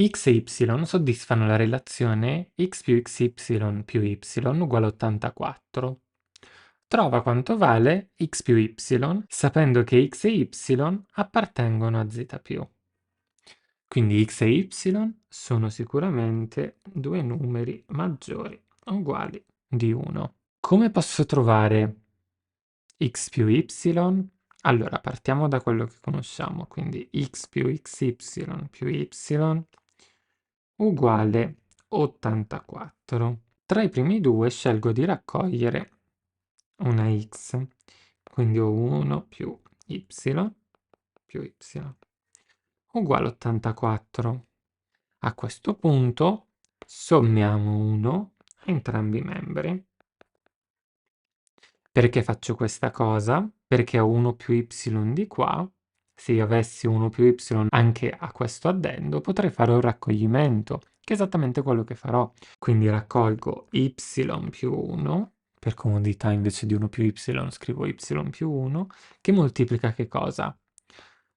X e y soddisfano la relazione x più xy più y uguale a 84. Trova quanto vale x più y, sapendo che x e y appartengono a z più. Quindi x e y sono sicuramente due numeri maggiori o uguali di 1. Come posso trovare x più y? Allora, partiamo da quello che conosciamo, quindi x più xy più y uguale 84. Tra i primi due scelgo di raccogliere una x, quindi ho 1 più y più y uguale 84. A questo punto sommiamo 1 a entrambi i membri. Perché faccio questa cosa? Perché ho 1 più y di qua. Se io avessi 1 più y anche a questo addendo, potrei fare un raccoglimento, che è esattamente quello che farò. Quindi raccolgo y più 1, per comodità invece di 1 più y scrivo y più 1, che moltiplica che cosa?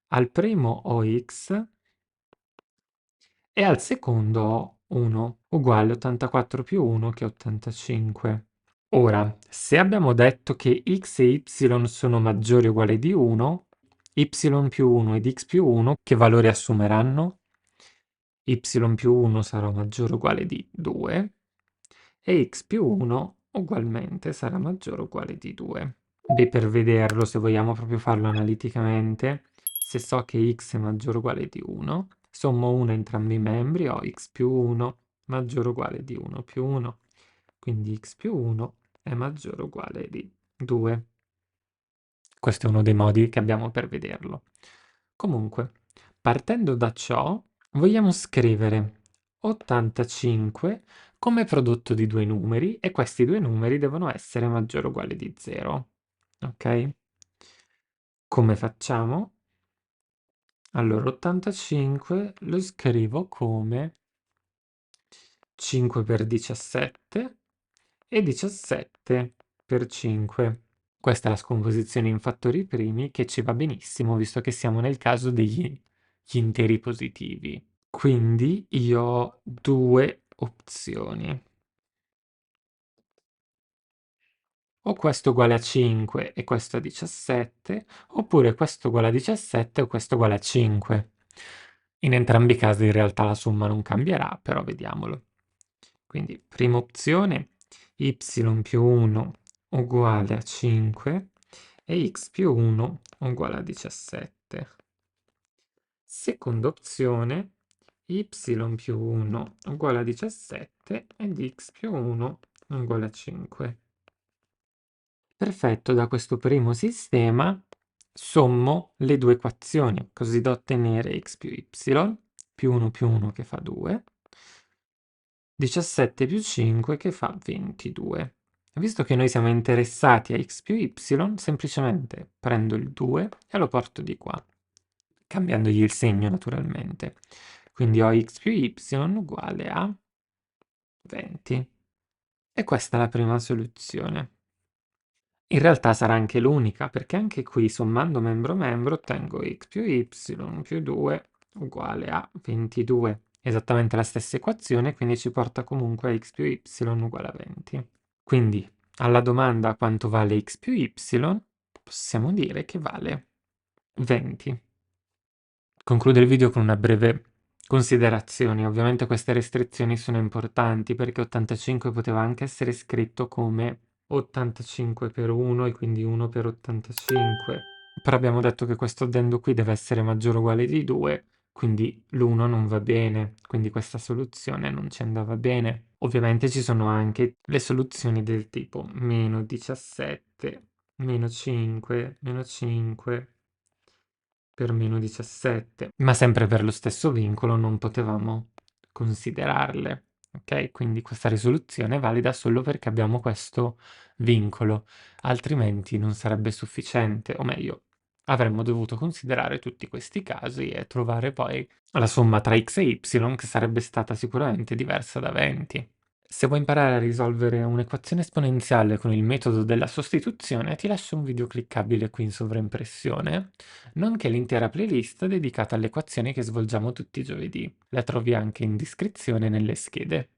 Al primo ho x e al secondo ho 1, uguale 84 più 1 che è 85. Ora, se abbiamo detto che x e y sono maggiori o uguali di 1, y più 1 ed x più 1 che valore assumeranno? Y più 1 sarà maggiore o uguale di 2 e x più 1 ugualmente sarà maggiore o uguale di 2. Beh, per vederlo, se vogliamo proprio farlo analiticamente, se so che x è maggiore o uguale di 1, sommo 1 a entrambi i membri, ho x più 1 maggiore o uguale di 1 più 1, quindi x più 1 è maggiore o uguale di 2. Questo è uno dei modi che abbiamo per vederlo. Comunque, partendo da ciò, vogliamo scrivere 85 come prodotto di due numeri e questi due numeri devono essere maggiore o uguale di 0. Ok? Come facciamo? Allora, 85 lo scrivo come 5 per 17 e 17 per 5. Questa è la scomposizione in fattori primi che ci va benissimo, visto che siamo nel caso degli interi positivi. Quindi io ho due opzioni. O questo uguale a 5 e questo a 17, oppure questo uguale a 17 o questo uguale a 5. In entrambi i casi in realtà la somma non cambierà, però vediamolo. Quindi prima opzione, y più 1 uguale a 5 e x più 1 uguale a 17. Seconda opzione, y più 1 uguale a 17 ed x più 1 uguale a 5. Perfetto, da questo primo sistema sommo le due equazioni, così da ottenere x più 1 più 1 che fa 2, 17 più 5 che fa 22. Visto che noi siamo interessati a x più y, semplicemente prendo il 2 e lo porto di qua, cambiandogli il segno naturalmente. Quindi ho x più y uguale a 20. E questa è la prima soluzione. In realtà sarà anche l'unica, perché anche qui sommando membro membro ottengo x più y più 2 uguale a 22. Esattamente la stessa equazione, quindi ci porta comunque a x più y uguale a 20. Quindi alla domanda quanto vale x più y, possiamo dire che vale 20. Concludo il video con una breve considerazione. Ovviamente queste restrizioni sono importanti perché 85 poteva anche essere scritto come 85 per 1 e quindi 1 per 85. Però abbiamo detto che questo addendo qui deve essere maggiore o uguale di 2, quindi l'1 non va bene, quindi questa soluzione non ci andava bene. Ovviamente ci sono anche le soluzioni del tipo meno 17, meno 5, meno 5 per meno 17, ma sempre per lo stesso vincolo non potevamo considerarle. Ok? Quindi questa risoluzione è valida solo perché abbiamo questo vincolo, altrimenti non sarebbe sufficiente, o meglio, avremmo dovuto considerare tutti questi casi e trovare poi la somma tra x e y che sarebbe stata sicuramente diversa da 20. Se vuoi imparare a risolvere un'equazione esponenziale con il metodo della sostituzione, ti lascio un video cliccabile qui in sovraimpressione, nonché l'intera playlist dedicata alle equazioni che svolgiamo tutti i giovedì. La trovi anche in descrizione nelle schede.